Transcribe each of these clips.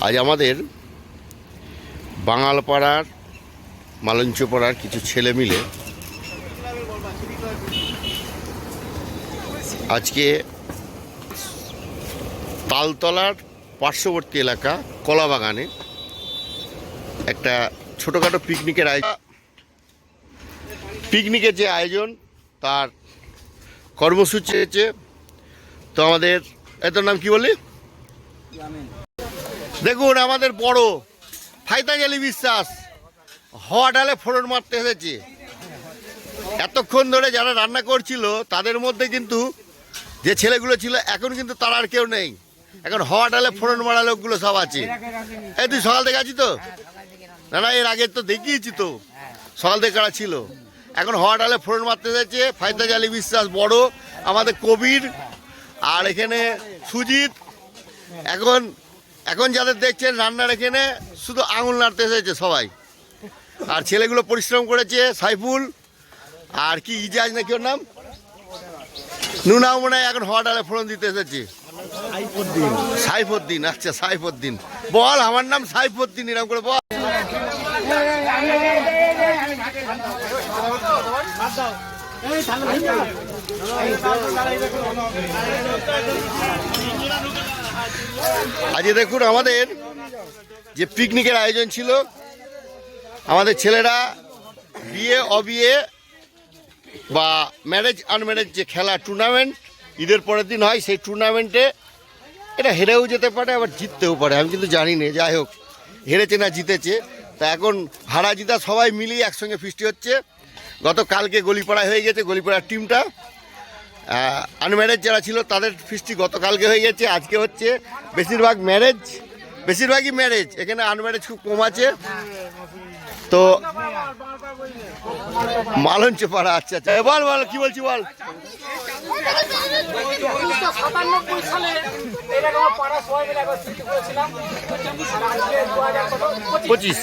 আজ আমাদের বাঙালপাড়ার মালঞ্চপাড়ার কিছু ছেলে মিলে আজকে তালতলার পার্শ্ববর্তী এলাকা কলাবাগানে একটা ছোটোখাটো পিকনিকের যে আয়োজন তার কর্মসূচি হয়েছে। তো আমাদের এত নাম কি বলি, দেখুন আমাদের বড় ফায়তাজালি বিশ্বাস হওয়া ডালে ফোড়ন মারতে এসেছে। এতক্ষণ ধরে যারা রান্না করছিল তাদের মধ্যে কিন্তু যে ছেলেগুলো ছিল এখন কিন্তু তারা আর কেউ নেই, এখন হওয়া ডালে ফোড়ন মারা লোকগুলো সব আছে। এই তুই সকাল থেকে আছিস তো? না এর আগে তো দেখিয়েছি তো, সকাল থেকে কারা ছিল। এখন হওয়া ডালে ফোড়ন মারতে এসেছে ফায়তাজালি বিশ্বাস বড়, আমাদের কবির, আর এখানে সুজিত। এখন যাদের দেখছেন রান্নার এখানে শুধু আঙুল নাড়তে এসেছে সবাই। আর ছেলেগুলো পরিশ্রম করেছে, সাইফুল আর কি ইজাজ নাকি ওর নাম, নুনাও মনে হয় এখন হওয়া ডালে ফোড়ন দিতে এসেছে। সাইফুদ্দিন, আচ্ছা সাইফুদ্দিন বল, আমার নাম সাইফুদ্দিন এরকম করে বল। আজকে দেখুন আমাদের যে পিকনিকের আয়োজন ছিল, আমাদের ছেলেরা বিয়ে অবিয়ে বা ম্যারেজ আনম্যারেজ যে খেলা টুর্নামেন্ট ঈদের পরের দিন হয়, সেই টুর্নামেন্টে এটা হেরেও যেতে পারে আবার জিততেও পারে, আমি কিন্তু জানি না। যাই হোক, হেরেছে না জিতেছে, তা এখন হারা জিতা সবাই মিলিয়ে একসঙ্গে ফিস্টি হচ্ছে। গতকালকে গলিপাড়ায় হয়ে গেছে, গলিপাড়ার টিমটা আনম্যারেজ যারা ছিল তাদের ফিস্টি গতকালকে হয়ে গেছে, আজকে হচ্ছে। বেশিরভাগই ম্যারেজ, এখানে আনম্যারেজ খুব কম আছে। তো মালঞ্চপাড়া, আচ্ছা আচ্ছা বল বল কি বলছি বল। 25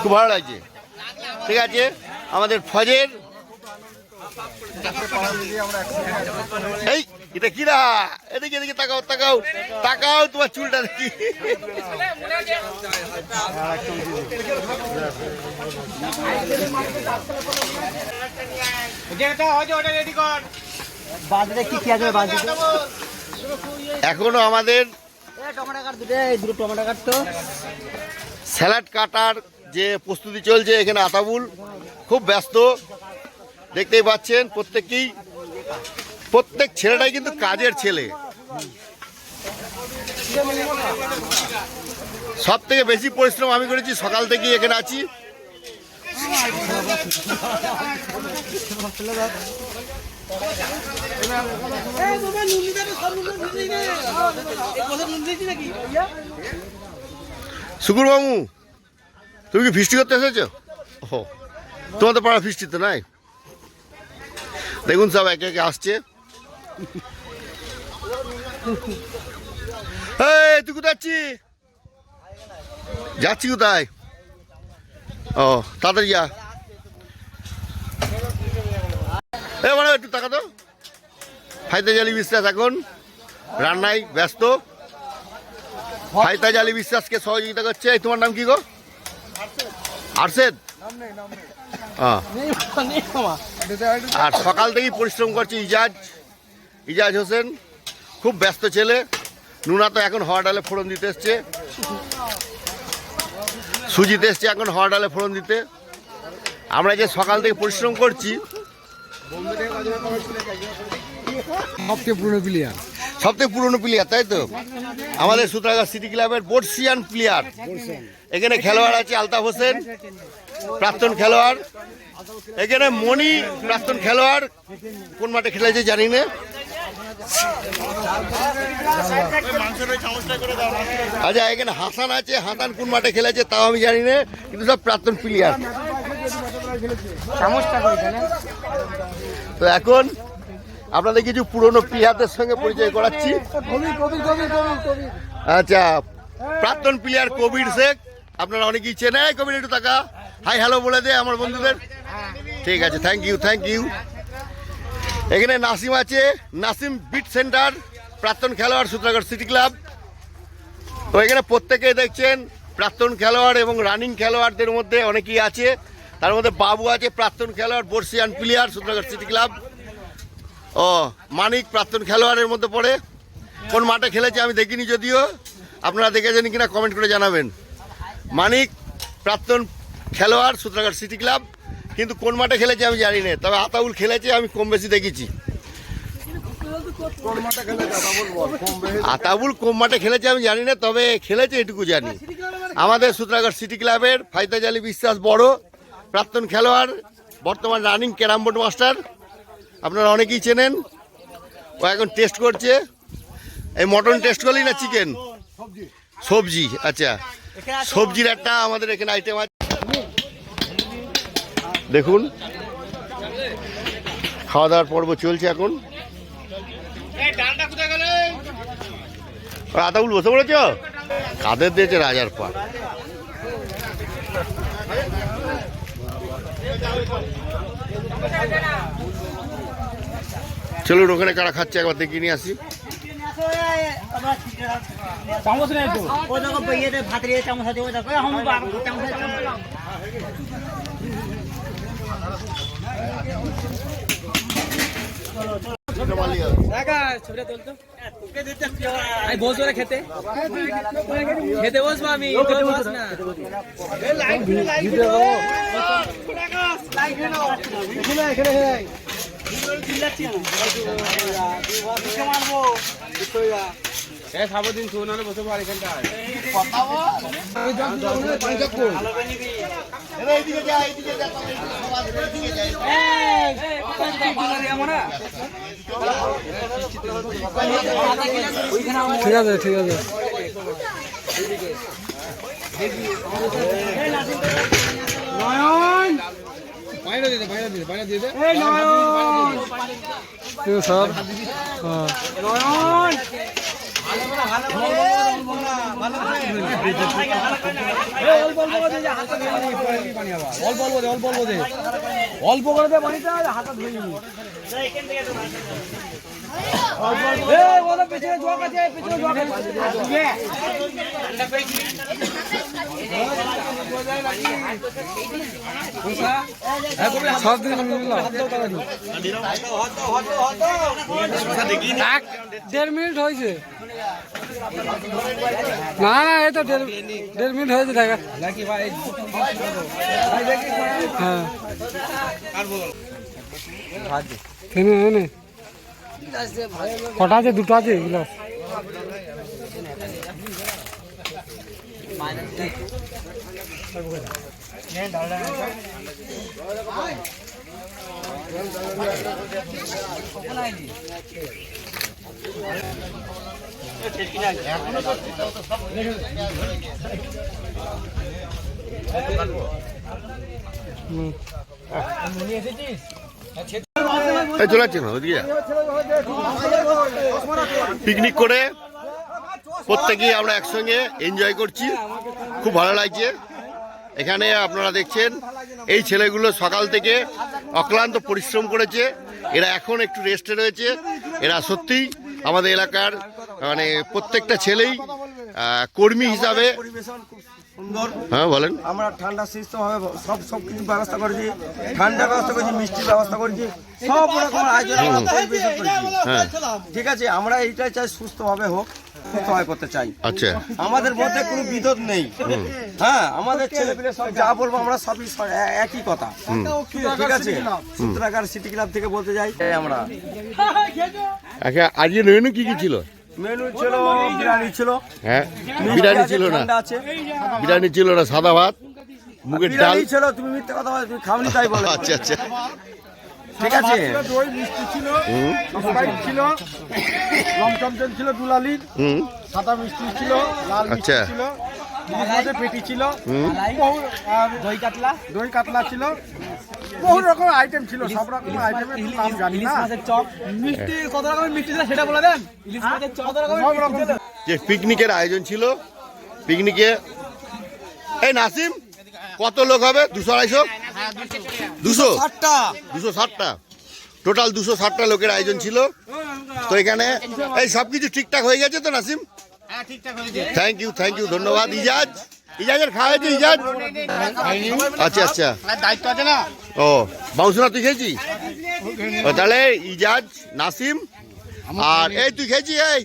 খুব ভালো লাগছে। ঠিক আছে, আমাদের ফজের এই এটা কি না, এদিকে এদিকে তাকাও তাকাও তাকাও, তোমার চুলটা দেখি। এখনো আমাদের স্যালাড কাটার যে প্রস্তুতি চলছে, এখানে আতাবুল খুব ব্যস্ত, দেখতেই পাচ্ছেন। প্রত্যেক ছেলেটাই কিন্তু কাজের ছেলে। সব থেকে বেশি পরিশ্রম আমি করেছি, সকাল থেকেই এখানে আছি। শুকুর বাবু, তুমি কি ফিস্টি করতে এসেছো? ও, তোমাদের পাড়া ফিস্টি তো নাই। দেখুন সব একে একে আসছে। তুই কোথায় যাচ্ছি কোথায়? ও তাড়াতাড়ি যা। মানে একটু টাকা তো। ফায়তাজালি বিশ্বাস এখন রান্নায় ব্যস্ত। ফায়তাজালি বিশ্বাসকে সহযোগিতা করছে। তোমার নাম কি গো? আরশেদ। আর সকাল থেকেই পরিশ্রম করছে ইজাজ হোসেন, খুব ব্যস্ত ছেলে। নুনা তো এখন হওয়া ডালে ফোড়ন দিতে এসছে, সুজিত এসছে এখন হওয়া ডালে ফোড়ন দিতে। আমরা যে সকাল থেকে পরিশ্রম করছি, সবথেকে পুরনো প্লেয়ার তাই তো, আমাদের সুতরাগড় সিটি ক্লাবের বর্ষিয়ান প্লেয়ার। এখানে খেলোয়াড় আছে আলতাফ হোসেন, প্রাক্তন খেলোয়াড়। এখানে মণি, প্রাক্তন খেলোয়াড়, কোন মাঠে খেলেছে জানি না। আচ্ছা, এখানে হাসান আছে, হাসান কোন মাঠে খেলেছে তাও আমি জানি না, কিন্তু সব প্রাক্তন প্লেয়ার। তো এখন আপনাদের কিছু পুরনো প্লেয়ারদের সঙ্গে পরিচয় করাচ্ছি। আচ্ছা, প্রাক্তন প্লেয়ার কবির শেখ, আপনারা অনেকেই চেনেন। কবির একটু টাকা হাই হ্যালো বলে দে আমার বন্ধুদের। ঠিক আছে, থ্যাংক ইউ। এখানে নাসিম আছে, নাসিম বিট সেন্টার, প্রাক্তন খেলোয়াড়, সূত্রাগড় সিটি ক্লাব। তো এখানে প্রত্যেকে দেখছেন প্রাক্তন খেলোয়াড় এবং রানিং খেলোয়াড়দের মধ্যে অনেকেই আছে। তার মধ্যে বাবু আছে, প্রাক্তন খেলোয়াড়, বর্ষিয়ান প্লেয়ার, সূত্রাগড় সিটি ক্লাব। ও মানিক প্রাক্তন খেলোয়াড়ের মধ্যে পড়ে। কোন মাঠে খেলেছে আমি দেখিনি, যদিও আপনারা দেখেছেন কিনা কমেন্ট করে জানাবেন। মানিক প্রাক্তন খেলোয়াড়, সূত্রাগড় সিটি ক্লাব, কিন্তু কোন মাঠে খেলেছে আমি জানি না। তবে আতাউল খেলেছে, আমি কম বেশি দেখেছি। আতাউল কোন মাঠে খেলেছে আমি জানি না, তবে খেলেছে এটুকু জানি। আমাদের সূত্রাগড় সিটি ক্লাবের ফাইতাজ আলী বিশ্বাস বড়, প্রাক্তন খেলোয়াড়, বর্তমান রানিং ক্যারাম বোর্ড মাস্টার, আপনারা অনেকেই চেনেন। ও এখন টেস্ট করছে। এই মটন টেস্ট করলি না চিকেন? সবজি। আচ্ছা, সবজির একটা আমাদের এখানে আইটেম আছে। দেখুন খাওয়া দাওয়ার পর্ব চলছে এখন। আতাউল বসে পড়েছ? কাদের দিয়েছে? রাজার পাট। চলুন ওখানে কারা খাচ্ছে একবার দেখে নিয়ে আসি। খেতে বসবো আমি। সাবদিন শোনালে বসে পার এখানটায়। ঠিক আছে, ঠিক আছে। নয়ন বাইরে দিতে, বাইরে দিতে, বাইরে দিতে। স্যার নয়ন অল্প করে দে পানিটা, হাতে ধুয়ে নিবি। পেছনে জোয়াক আছে, পেছনে জোয়াক আছে। দেড় মিনিট হয়েছে। না না, এই তো দেড় মিনিট হয়েছে। দেখা হ্যাঁ, কটা আছে? দুটো আছে গ্লাস। চলে যাচ্ছে না ওদিকে পিকনিক করে প্রত্যেকেই আমরা একসঙ্গে এনজয় করছি, খুব ভালো লাগছে। এখানে আপনারা দেখছেন এই ছেলেগুলো সকাল থেকে অক্লান্ত পরিশ্রম করেছে, এরা এখন একটু রেস্টে রয়েছে। এরা সত্যিই আমাদের এলাকার মানে প্রত্যেকটা ছেলেই কর্মী হিসাবে। সুন্দর। হ্যাঁ বলেন। আমরা ঠান্ডা সুস্থভাবে সব কিছু ব্যবস্থা করেছি, ঠান্ডার ব্যবস্থা করেছি, মিষ্টির ব্যবস্থা করেছি, সব রকম আয়োজন পরিবেশন করেছি। ঠিক আছে, আমরা এইটাই চাই সুস্থভাবে হোক, সুস্থভাবে করতে চাই। আচ্ছা, আমাদের মধ্যে কোনো বিরোধ নেই। হ্যাঁ, আমাদের ছেলেপিলে সব যা বলবো আমরা সবই একই কথা। ঠিক আছে, সূত্রাগড় সিটি ক্লাব থেকে বলতে যাই আমরা। আচ্ছা, আজকে মেনু কি কি ছিল? মেনু ছিল বিরিয়ানি ছিল। হ্যাঁ, বিরিয়ানি ছিল না, বিরিয়ানি ছিল না, সাদা ভাত, মুগের ডাল ছিল। তুমি মিথ্যে কথা বলে, তুমি খাওনি তাই বলো। আচ্ছা আচ্ছা, ঠিক আছে। দই মিষ্টি ছিল, স্প্রাইট ছিল, লমচমচম ছিল, দুলালির সাদা মিষ্টি ছিল, লাল মিষ্টি ছিল, পেটি ছিল, দই কাতলা ছিল, বহু রকম আইটেম ছিল। সব রকম আইটেমের নাম জানি না। মিষ্টি কত রকমের মিষ্টি ছিল সেটা বলে দেন। যে পিকনিকের আয়োজন ছিল, পিকনিকে এই নাসিম কত লোক হবে? 200-250? 260টা। টোটাল 260টা লোকের আয়োজন ছিল। তো এখানে এই সব কিছু ঠিকঠাক হয়ে গেছে তো নাসিম? থ্যাংক ইউ ধন্যবাদ। ইজাজের খাওয়া হয়েছে ইজাজ? আচ্ছা আচ্ছা, দায়িত্ব আছে না। ও বাউসুনা তুই খেয়েছি? ও তাহলে ইজাজ, নাসিম আর এই তুই খেয়েছি? এই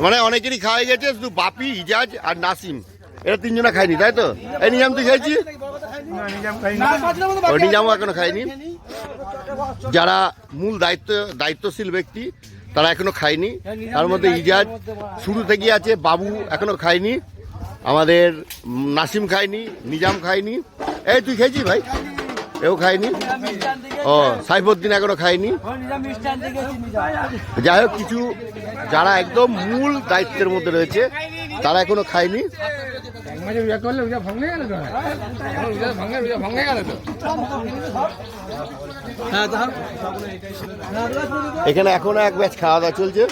মানে অনেকেরই খাওয়া হয়ে গেছে, শুধু বাপি, ইজাজ আর নাসিম, এরা তিনজনা খায়নি, তাই তো? এই নিজাম তুই খেয়েছি? ও নিজামও এখনো খায়নি। যারা মূল দায়িত্বশীল ব্যক্তি তারা এখনো খায়নি। তার মধ্যে ইজাজ শুরু থেকে আছে, বাবু এখনো খায়নি, আমাদের নাসিম খায়নি, নিজাম খায়নি। এই তুই খেয়েছি ভাই? এও খায়নি। ও সাইফুদ্দিন এখনো খায়নি। যাই হোক, কিছু যারা একদম মূল দায়িত্বের মধ্যে রয়েছে তারা এখনো খায়নি। এখানে এখনো এক ব্যাচ খাওয়া দাওয়া চলছে।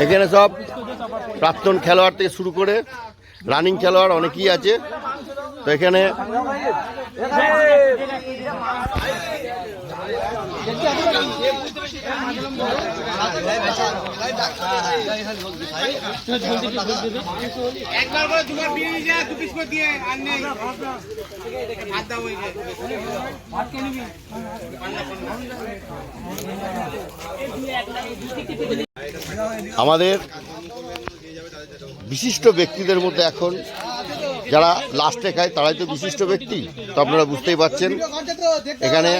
এখানে সব প্রাক্তন খেলোয়াড় থেকে শুরু করে রানিং খেলোয়াড় অনেকেই আছে। তো এখানে আমাদের বিশিষ্ট ব্যক্তিদের মধ্যে এখন যারা লাস্টে খায় তারাই তো বিশিষ্ট ব্যক্তি। তো আপনারা বুঝতেই পারছেন, এখানে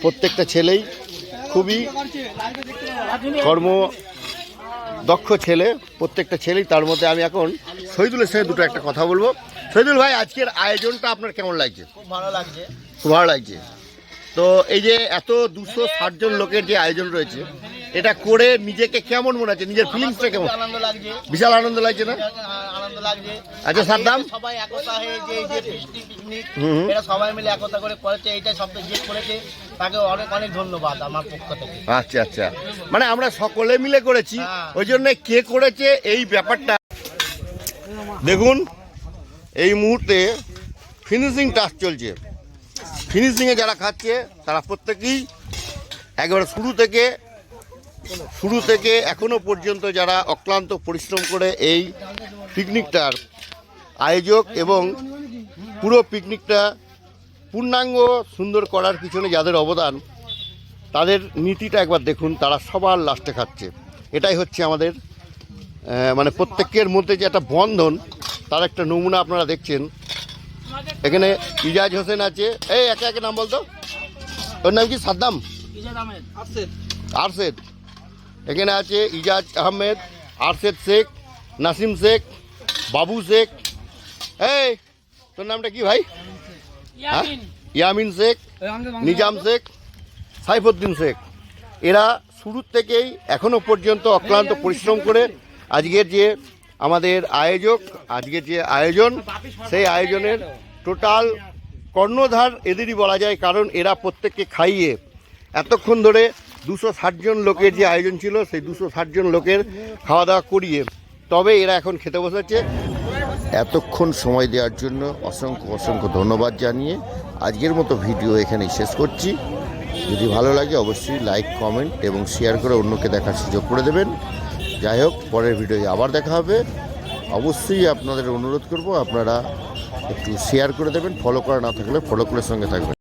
প্রত্যেকটা ছেলেই খুবই কর্মদক্ষ ছেলে, প্রত্যেকটা ছেলেই। তার মধ্যে আমি এখন শহীদুলের সঙ্গে দুটো একটা কথা বলবো। শহীদুল ভাই, আজকের আয়োজনটা আপনার কেমন লাগছে? খুব ভালো লাগছে। খুব ভালো লাগছে। তো এই যে এত 260 জন লোকের যে আয়োজন রয়েছে, এটা করে নিজেকে কেমন মনে হচ্ছে? নিজের ফিলিংসটা কেমন? আনন্দ লাগছে, বিশাল আনন্দ লাগছে না? আনন্দ লাগছে। আচ্ছা সাদ্দাম, সবাই একতা হয়ে যে এই যে পিকনিক, এটা সবাই মিলে একতা করে করেছে, এইটা সব যে করেছে তাকে অনেক অনেক ধন্যবাদ আমার পক্ষ থেকে। আচ্ছা আচ্ছা, মানে আমরা সকলে মিলে করেছি, ওই জন্য কে করেছে এই ব্যাপারটা দেখুন। এই মুহূর্তে ফিনিশিং টাচ চলছে। ফিনিশিংয়ে যারা খাচ্ছে তারা প্রত্যেকেই একেবারে শুরু থেকে এখনো পর্যন্ত যারা অক্লান্ত পরিশ্রম করে এই পিকনিকটার আয়োজক এবং পুরো পিকনিকটা পূর্ণাঙ্গ সুন্দর করার পিছনে যাদের অবদান, তাদের নীতিটা একবার দেখুন। তারা সবার লাস্টে খাচ্ছে। এটাই হচ্ছে আমাদের মানে প্রত্যেকের মধ্যে যে একটা বন্ধন, তার একটা নমুনা আপনারা দেখছেন। এখানে ইজাজ হোসেন আছে। এই একে একে নাম বলতো। ওর নাম কি? সাদ্দাম, আরশেদ। এখানে আছে ইজাজ আহমেদ, আরশেদ শেখ, নাসিম শেখ, বাবু শেখ। এই তোর নামটা কি ভাই? হ্যাঁ, ইয়ামিন শেখ, নিজাম শেখ, সাইফুদ্দিন শেখ। এরা শুরুর থেকেই এখনো পর্যন্ত অক্লান্ত পরিশ্রম করে আজকের যে আমাদের আজকের যে আয়োজন, সেই আয়োজনের টোটাল কর্ণধার এদেরই বলা যায়। কারণ এরা প্রত্যেককে খাইয়ে এতক্ষণ ধরে 260 জন লোকের যে আয়োজন ছিল, সেই 260 জন লোকের খাওয়া দাওয়া করিয়ে তবে এরা এখন খেতে বসেছে। এতক্ষণ সময় দেওয়ার জন্য অসংখ্য ধন্যবাদ জানিয়ে আজকের মতো ভিডিও এখানেই শেষ করছি। যদি ভালো লাগে অবশ্যই লাইক, কমেন্ট এবং শেয়ার করে অন্যকে দেখার সুযোগ করে দেবেন। যাই হোক, পরের ভিডিওয়ে আবার দেখা হবে। অবশ্যই আপনাদের অনুরোধ করব আপনারা একটু শেয়ার করে দেবেন, ফলো করা না থাকলে ফলো করে সঙ্গে থাকবেন।